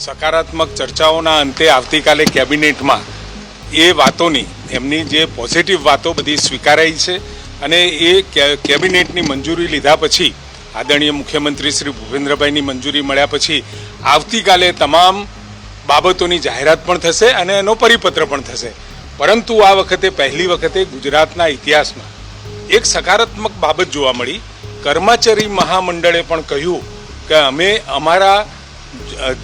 સકારાત્મક ચર્ચાઓના અંતે આવતીકાલે કેબિનેટમાં એ વાતોની એમની જે પોઝિટિવ વાતો બધી સ્વીકારાઈ છે અને એ કેબિનેટની મંજૂરી લીધા પછી આદરણીય મુખ્યમંત્રી શ્રી ભૂપેન્દ્રભાઈની મંજૂરી મળ્યા પછી આવતીકાલે તમામ બાબતોની જાહેરાત પણ થશે અને એનો પરિપત્ર પણ થશે. પરંતુ આ વખતે પહેલી વખતે ગુજરાતના ઇતિહાસમાં એક સકારાત્મક બાબત જોવા મળી. કર્મચારી મહામંડળે પણ કહ્યું કે અમે અમારા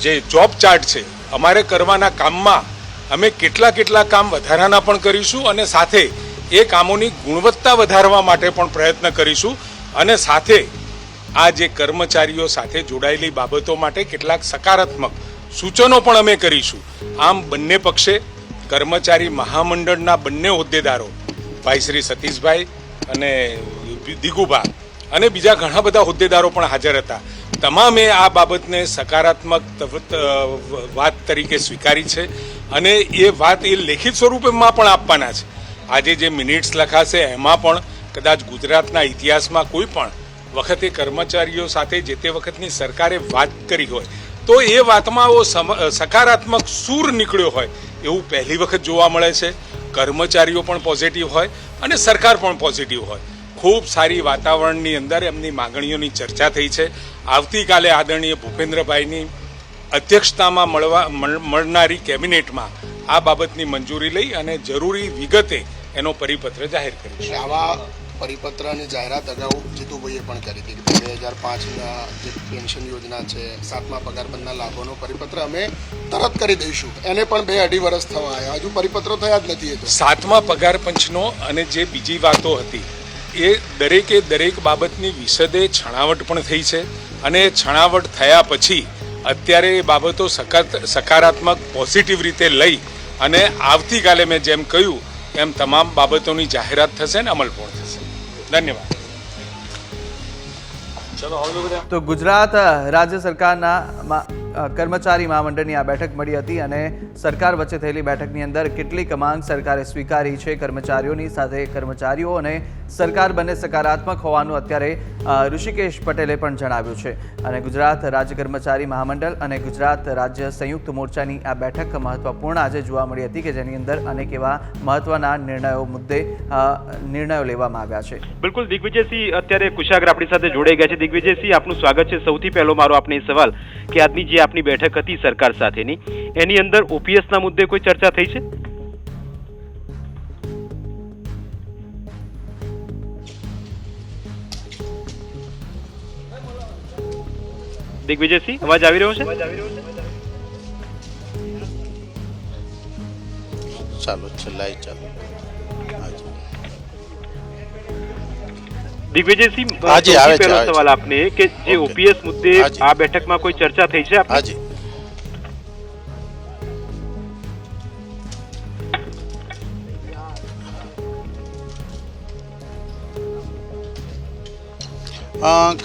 જે જોબ ચાર્ટ છે અમારે કરવાના કામમાં અમે કેટલા કામ વધારાના પણ કરીશું અને સાથે એ કામોની ગુણવત્તા વધારવા માટે પણ પ્રયત્ન કરીશું અને સાથે આ જે કર્મચારીઓ સાથે જોડાયેલી બાબતો માટે કેટલાક સકારાત્મક સૂચનો પણ અમે કરીશું. આમ બંને પક્ષે કર્મચારી મહામંડળના બંને હોદ્દેદારો ભાઈ શ્રી સતીશભાઈ અને દિગુભા અને બીજા ઘણા બધા હોદ્દેદારો પણ હાજર હતા. તમામે આ બાબતને સકારાત્મક વાત તરીકે સ્વીકારી છે અને એ વાત એ લેખિત સ્વરૂપમાં પણ આપવાના છે. આજે જે મિનિટ્સ લખાશે એમાં પણ કદાચ ગુજરાતના ઇતિહાસમાં કોઈ પણ વખતે કર્મચારીઓ સાથે જે તે વખતની સરકારે વાત કરી હોય તો એ વાતમાં સકારાત્મક સૂર નીકળ્યો હોય એવું પહેલી વખત જોવા મળે છે. કર્મચારીઓ પણ પોઝિટિવ હોય અને સરકાર પણ પોઝિટિવ હોય. ખૂબ સારી વાતાવરણની અંદર એમની માગણીઓની ચર્ચા થઈ છે. આવતીકાલે આદરણીય ભૂપેન્દ્રભાઈની અધ્યક્ષતામાં મળનારી કેબિનેટમાં આ બાબતની મંજૂરી લઈ અને જરૂરી વિગતે એનો પરિપત્ર જાહેર કરીશું. આવા પરિપત્રની જાહેરાત અગાઉ જીતુભાઈએ પણ કરી હતી કે 2005ના જે પેન્શન યોજના છે, 7મા પગાર બંધના લાભોનો પરિપત્ર અમે તરત કરી દઈશું. એને પણ 2-2.5 વર્ષ થવા આવ્યા, હજુ પરિપત્રો થયા જ નથી. 7મા પગાર પંચનો અને જે બીજી વાતો હતી એ દરેક બાબતની વિશદે છણાવટ પણ થઈ છે અને છણાવટ થયા પછી અત્યારે એ બાબતો સકારાત્મક પોઝિટિવ રીતે લઈ અને આવતીકાલે મેં જેમ કહ્યું એમ તમામ બાબતોની જાહેરાત થશે અને અમલ પણ થશે. ધન્યવાદ. તો ગુજરાત રાજ્ય સરકારના કર્મચારી મહામંડળની આ બેઠક મળી હતી અને સરકાર વચ્ચે થયેલી બેઠકની અંદર કેટલીક માંગ સરકારે સ્વીકારી છે. કર્મચારીઓની સાથે કર્મચારીઓ અને સરકાર બંને સકારાત્મક હોવાનું અત્યારે ઋષિકેશ પટેલે પણ જણાવ્યું છે. અને ગુજરાત રાજ્ય કર્મચારી મહામંડળ અને ગુજરાત રાજ્ય સંયુક્ત મોરચાની આ બેઠક મહત્વપૂર્ણ આજે જોવા મળી હતી કે જેની અંદર અનેક એવા મહત્વના નિર્ણયો લેવામાં આવ્યા છે. બિલકુલ દિગ્વિજયસિંહ અત્યારે કુશાગ્ર આપણી સાથે જોડાઈ ગયા છે. દિગ્વિજયસિંહ, આપનું સ્વાગત છે. સૌથી પહેલો મારો આપને સવાલ કે આજની જે આપની બેઠક હતી સરકાર સાથેની એની અંદર ઓપીએસના મુદ્દે કોઈ ચર્ચા થઈ છે? દિગ્વિજયસિંહ, અવાજ આવી રહ્યો છે? ચાલો છેલ્લા ચાલો દિગ્વિજયસિંહ, પહેલો સવાલ આપને કે જે ઓપીએસ મુદ્દે આ બેઠકમાં કોઈ ચર્ચા થઈ છે? હાજી.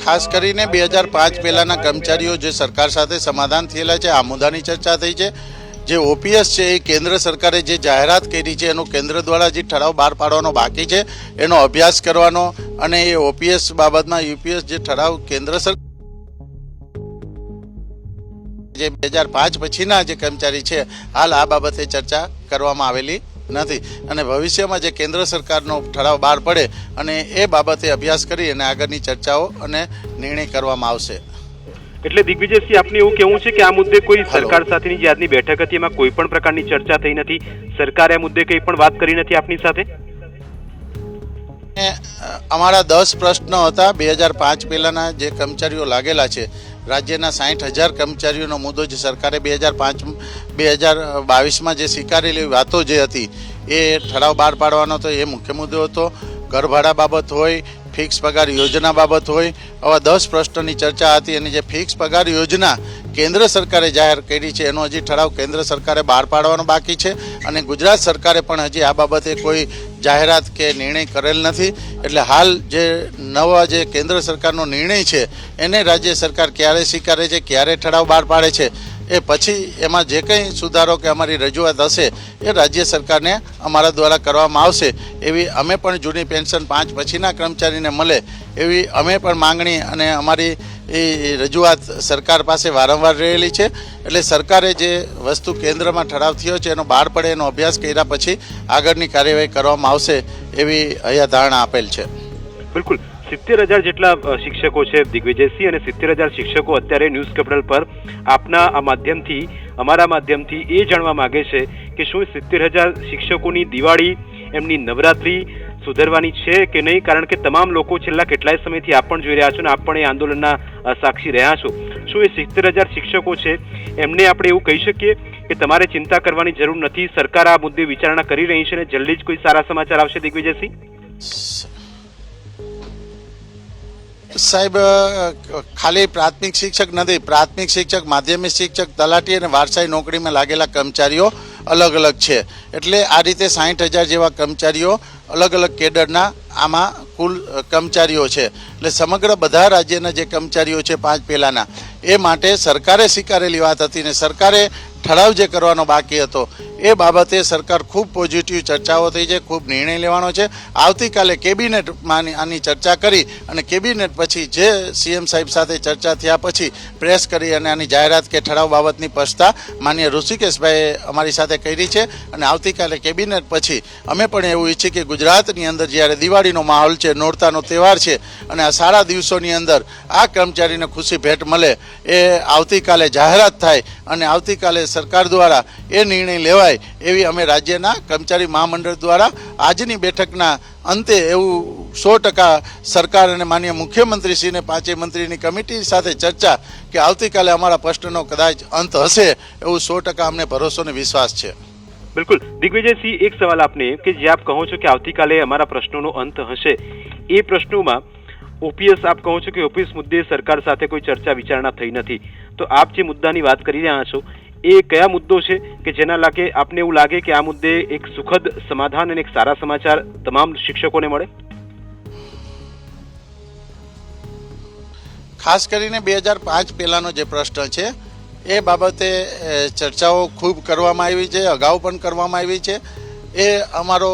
ખાસ કરીને 2005 પહેલાના કર્મચારીઓ જે સરકાર સાથે સમાધાન થયેલા છે આ મુદ્દાની ચર્ચા થઈ છે. જે ઓપીએસ છે એ કેન્દ્ર સરકારે જે જાહેરાત કરી છે એનો કેન્દ્ર દ્વારા જે ઠરાવ બહાર પાડવાનો બાકી છે એનો અભ્યાસ કરવાનો અને એ ઓપીએસ બાબતમાં યુપીએસ જે ઠરાવ કેન્દ્ર સરકાર જે 2005 પછીના જે કર્મચારી છે હાલ આ બાબતે ચર્ચા કરવામાં આવેલી નથી અને ભવિષ્યમાં જે કેન્દ્ર સરકારનો ઠરાવ બહાર પડે અને એ બાબતે અભ્યાસ કરી અને આગળની ચર્ચાઓ અને નિર્ણય કરવામાં આવશે. એટલે દિગ્વિજયસિંહ, આપને એવું કહેવું છે કે આ મુદ્દે કોઈ સરકાર સાથેની જે આજની બેઠક હતી એમાં કોઈ પણ પ્રકારની ચર્ચા થઈ નથી, સરકારે આ મુદ્દે કંઈ પણ વાત કરી નથી આપની સાથે? અમારા 10 પ્રશ્નો હતા 2005 પહેલાના જે કર્મચારીઓ લાગેલા છે. રાજ્યના 60,000 કર્મચારીઓનો મુદ્દો જે સરકારે 2022માં જે સ્વીકારેલી વાતો જે હતી એ ઠરાવ બહાર પાડવાનો હતો. એ મુખ્ય મુદ્દો હતો. ઘરભાડા બાબત હોય, ફિક્સ પગાર યોજના બાબત હોય, આવા 10 પ્રશ્નોની ચર્ચા હતી. અને જે ફિક્સ પગાર યોજના કેન્દ્ર સરકારે જાહેર કરી છે એનો હજી ઠરાવ કેન્દ્ર સરકારે બહાર પાડવાનો બાકી છે અને ગુજરાત સરકારે પણ હજી આ બાબતે કોઈ જાહેરાત કે નિર્ણય કરેલ નથી. એટલે હાલ જે નવા જે કેન્દ્ર સરકારનો નિર્ણય છે એને રાજ્ય સરકાર ક્યારે સ્વીકારે છે, ક્યારે ઠરાવ બહાર પાડે છે એ પછી એમાં જે કંઈ સુધારો કે અમારી રજૂઆત હશે એ રાજ્ય સરકારને અમારા દ્વારા કરવામાં આવશે. એવી અમે પણ જૂની પેન્શન 5 પછીના કર્મચારીને મળે એવી અમે પણ માંગણી અને અમારી એ રજૂઆત સરકાર પાસે વારંવાર રહેલી છે. એટલે સરકારે જે વસ્તુ કેન્દ્રમાં ઠરાવ થયો છે એનો બહાર પડે એનો અભ્યાસ કર્યા પછી આગળની કાર્યવાહી કરવામાં આવશે એવી અહીંયા ધારણા આપેલ છે. બિલકુલ 70,000 જેટલા શિક્ષકો છે દિગ્વિજયસિંહ, અને 70,000 શિક્ષકો અત્યારે ન્યૂઝ કેપિટલ પર આપના આ માધ્યમથી, અમારા માધ્યમથી એ જાણવા માંગે છે કે શું 70,000 શિક્ષકોની દિવાળી, એમની નવરાત્રી સુધરવાની છે કે નહીં? કારણ કે તમામ લોકો છેલ્લા કેટલાય સમયથી આપ પણ જોઈ રહ્યા છો અને આપ પણ એ આંદોલનના સાક્ષી રહ્યા છો. શું એ 70,000 શિક્ષકો છે એમને આપણે એવું કહી શકીએ કે તમારે ચિંતા કરવાની જરૂર નથી, સરકાર આ મુદ્દે વિચારણા કરી રહી છે અને જલ્દી જ કોઈ સારા સમાચાર આવશે? દિગ્વિજયસિંહ સાહેબ, ખાલી પ્રાથમિક શિક્ષક નથી, પ્રાથમિક શિક્ષક, માધ્યમિક શિક્ષક, તલાટી અને વારસાઈ નોકરીમાં લાગેલા કર્મચારીઓ અલગ અલગ છે. એટલે આ રીતે 60,000 જેવા કર્મચારીઓ અલગ અલગ કેડરના આમાં કુલ કર્મચારીઓ છે. એટલે સમગ્ર બધા રાજ્યના જે કર્મચારીઓ છે 5 પહેલાના, એ માટે સરકારે સ્વીકારેલી વાત હતી ને સરકારે ઠરાવ જે કરવાનો બાકી હતો એ બાબતે સરકાર ખૂબ પોઝિટિવ ચર્ચાઓ થઈ છે, ખૂબ નિર્ણય લેવાનો છે. આવતીકાલે કેબિનેટમાં આની ચર્ચા કરી અને કેબિનેટ પછી જે સીએમ સાહેબ સાથે ચર્ચા થયા પછી પ્રેસ કરી અને આની જાહેરાત કે ઠરાવ બાબતની સ્પષ્ટતા માનીય ઋષિકેશભાઈએ અમારી સાથે કરી છે. અને આવતીકાલે કેબિનેટ પછી અમે પણ એવું ઈચ્છીએ કે ગુજરાતની અંદર જ્યારે દિવાળીનો માહોલ છે, નોરતાનો તહેવાર છે અને આ સારા દિવસોની અંદર આ કર્મચારીને ખુશી ભેટ મળે એ આવતીકાલે જાહેરાત થાય અને આવતીકાલે સરકાર દ્વારા એ નિર્ણય લેવાય એવી અમે રાજ્યના કર્મચારી મહામંડળ દ્વારા આજની બેઠકના અંતે એવું 100% સરકાર અને માનનીય મુખ્યમંત્રીશ્રીને 5 મંત્રીની કમિટી સાથે ચર્ચા કે આવતીકાલે અમારા પ્રશ્નનો કદાચ અંત હશે એવું 100% અમને ભરોસો અને વિશ્વાસ છે. બિલકુલ દિગ્વિજયસિંહ, એક સવાલ આપને કે જે આપ કહો છો કે આવતીકાલે અમારા પ્રશ્નોનો અંત હશે, એ પ્રશ્નોમાં ઓપીએસ આપ કહો છો કે ઓપીએસ મુદ્દે સરકાર સાથે કોઈ ચર્ચા વિચારણા થઈ નથી, તો આપ જે મુદ્દાની વાત કરી રહ્યા છો એ કયા મુદ્દો છે કે જેના લાગે આપને એવું લાગે કે આ મુદ્દે એક સુખદ સમાધાન અને એક સારા સમાચાર તમામ શિક્ષકોને મળે? ખાસ કરીને 2005 પહેલાનો જે પ્રશ્ન છે એ બાબતે ચર્ચાઓ ખૂબ કરવામાં આવી છે, અગાઉ પણ કરવામાં આવી છે. એ અમારો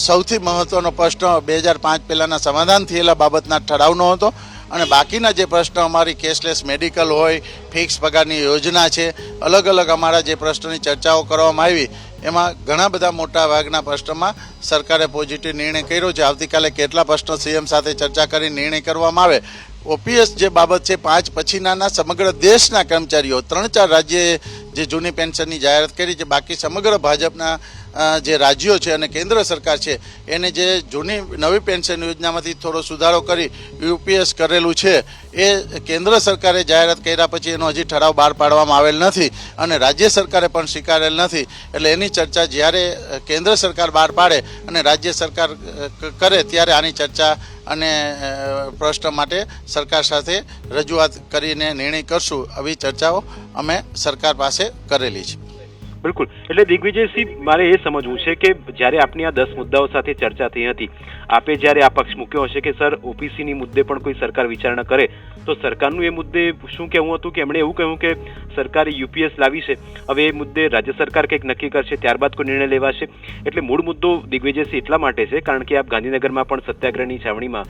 સૌથી મહત્ત્વનો પ્રશ્ન 2005 પહેલાંના સમાધાન થયેલા બાબતના ઠરાવનો હતો. અને બાકીના જે પ્રશ્ન અમારી કેશલેસ મેડિકલ હોય, ફિક્સ પગારની યોજના છે, અલગ અલગ અમારા જે પ્રશ્નોની ચર્ચાઓ કરવામાં આવી એમાં ઘણા બધા મોટા ભાગના પ્રશ્નોમાં સરકારે પોઝિટિવ નિર્ણય કર્યો છે. આવતીકાલે કેટલા પ્રશ્નો સીએમ સાથે ચર્ચા કરી નિર્ણય કરવામાં આવે. ઓપીએસ જે બાબત છે 5 પછીના સમગ્ર દેશના કર્મચારીઓ 3-4 રાજ્યે જે જૂની પેન્શનની જાહેરાત કરી છે, બાકી સમગ્ર ભાજપના જે રાજ્યો છે અને કેન્દ્ર સરકાર છે એને જે જૂની નવી પેન્શન યોજનામાંથી થોડો સુધારો કરી યુપીએસ કરેલું છે એ કેન્દ્ર સરકારે જાહેરાત કર્યા પછી એનો હજી ઠરાવ બહાર પાડવામાં આવેલ નથી અને રાજ્ય સરકારે પણ સ્વીકારેલ નથી. એટલે એની ચર્ચા જ્યારે કેન્દ્ર સરકાર બહાર પાડે અને રાજ્ય સરકાર કરે ત્યારે આની ચર્ચા અને પ્રશ્ન માટે સરકાર સાથે રજૂઆત કરીને નિર્ણય કરશું. આવી ચર્ચાઓ અમે સરકાર પાસે કરેલી છે. બિલકુલ, એટલે દિગ્વિજયસિંહ, મારે એ સમજવું છે કે જ્યારે આપની આ 10 મુદ્દાઓ સાથે ચર્ચા થઈ હતી, આપે જ્યારે આ પક્ષ મૂક્યો હશે કે સર ઓપીસીની મુદ્દે પણ કોઈ સરકાર વિચારણા કરે, તો સરકારનું એ મુદ્દે શું કહેવું હતું કે એમણે એવું કહ્યું કે સરકારે યુપીએસ લાવી છે, હવે એ મુદ્દે રાજ્ય સરકાર કંઈક નક્કી કરશે, ત્યારબાદ કોઈ નિર્ણય લેવાશે. એટલે મૂળ મુદ્દો દિગ્વિજયસિંહ એટલા માટે છે કારણ કે આપ ગાંધીનગરમાં પણ સત્યાગ્રહની છાવણીમાં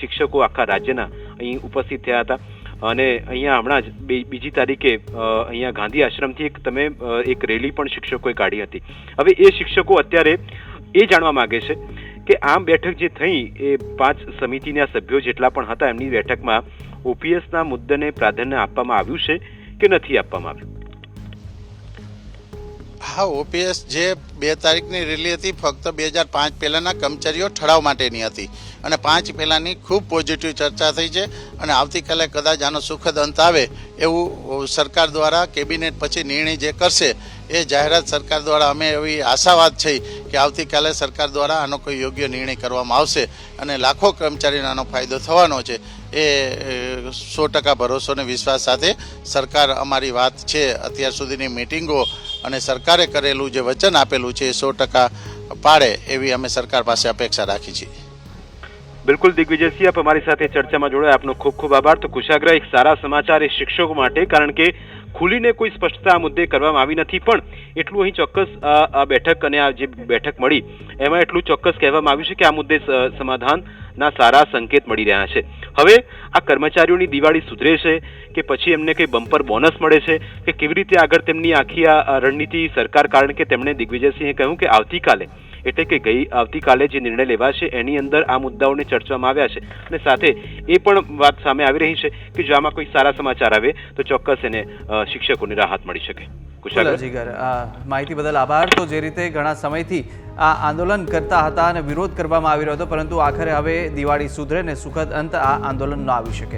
શિક્ષકો આખા રાજ્યના અહીં ઉપસ્થિત થયા હતા અને અહીંયા હમણાં જ બીજી તારીખે અહીંયા ગાંધી આશ્રમથી તમે એક રેલી પણ શિક્ષકોએ કાઢી હતી. હવે એ શિક્ષકો અત્યારે એ જાણવા માંગે છે કે આમ બેઠક જે થઈ એ 5 સમિતિના સભ્યો જેટલા પણ હતા એમની બેઠકમાં ઓપીએસના મુદ્દાને પ્રાધાન્ય આપવામાં આવ્યું છે કે નથી આપવામાં આવ્યું? હા, ઓપીએસ જે 2 તારીખની રેલી હતી ફક્ત 2005 પહેલાંના કર્મચારીઓ ઠરાવ માટેની હતી અને 5 પહેલાંની ખૂબ પોઝિટિવ ચર્ચા થઈ છે અને આવતીકાલે કદાચ આનો સુખદ અંત આવે એવું સરકાર દ્વારા કેબિનેટ પછી નિર્ણય જે કરશે એ જાહેરાત સરકાર દ્વારા અમે એવી આશાવાદ છે કે આવતીકાલે સરકાર દ્વારા આનો કોઈ યોગ્ય નિર્ણય કરવામાં આવશે અને લાખો કર્મચારીને આનો ફાયદો થવાનો છે. એ 100% ભરોસો અને વિશ્વાસ સાથે સરકાર અમારી વાત છે અત્યાર સુધીની મિટિંગો અને સરકારે કરેલું જે વચન આપેલું છે એ 100% પાડે એવી અમે સરકાર પાસે અપેક્ષા રાખી છીએ. બિલકુલ દિગ્વિજયસિંહ, આપ અમારી સાથે ચર્ચામાં જોડાયા, આપનો ખૂબ ખૂબ આભાર. તો કુશાગ્રહ એક સારા સમાચાર એ શિક્ષકો માટે, કારણ કે ખુલીને કોઈ સ્પષ્ટતા આ મુદ્દે કરવામાં આવી નથી, પણ એટલું અહીં ચોક્કસ આ બેઠક અને આ જે બેઠક મળી એમાં એટલું ચોક્કસ કહેવામાં આવ્યું છે કે આ મુદ્દે સમાધાન ના સારા સંકેત મળી રહ્યા છે. હવે આ કર્મચારીઓની દિવાળી સુધરે છે કે પછી એમને કંઈ બમ્પર બોનસ મળે છે કે કેવી રીતે આગળ તેમની આખી આ રણનીતિ સરકાર, કારણ કે તેમણે દિગ્વિજયસિંહે કહ્યું કે આવતીકાલે એટલે કે આવતીકાલે જે નિર્ણય લેવાશે એની અંદર આ મુદ્દાઓને ચર્ચવામાં આવ્યા છે અને સાથે એ પણ વાત સામે આવી રહી છે કે જો આમાં કોઈ સારા સમાચાર આવે તો ચોક્કસ એને શિક્ષકોને રાહત મળી શકે. જીગર, માહિતી બદલ આભાર. તો જે રીતે ઘણા સમયથી આ આંદોલન કરતા હતા અને વિરોધ કરવામાં આવી રહ્યો હતો, પરંતુ આખરે હવે દિવાળી સુધરે ને સુખદ અંત આ આંદોલનનો આવી શકે.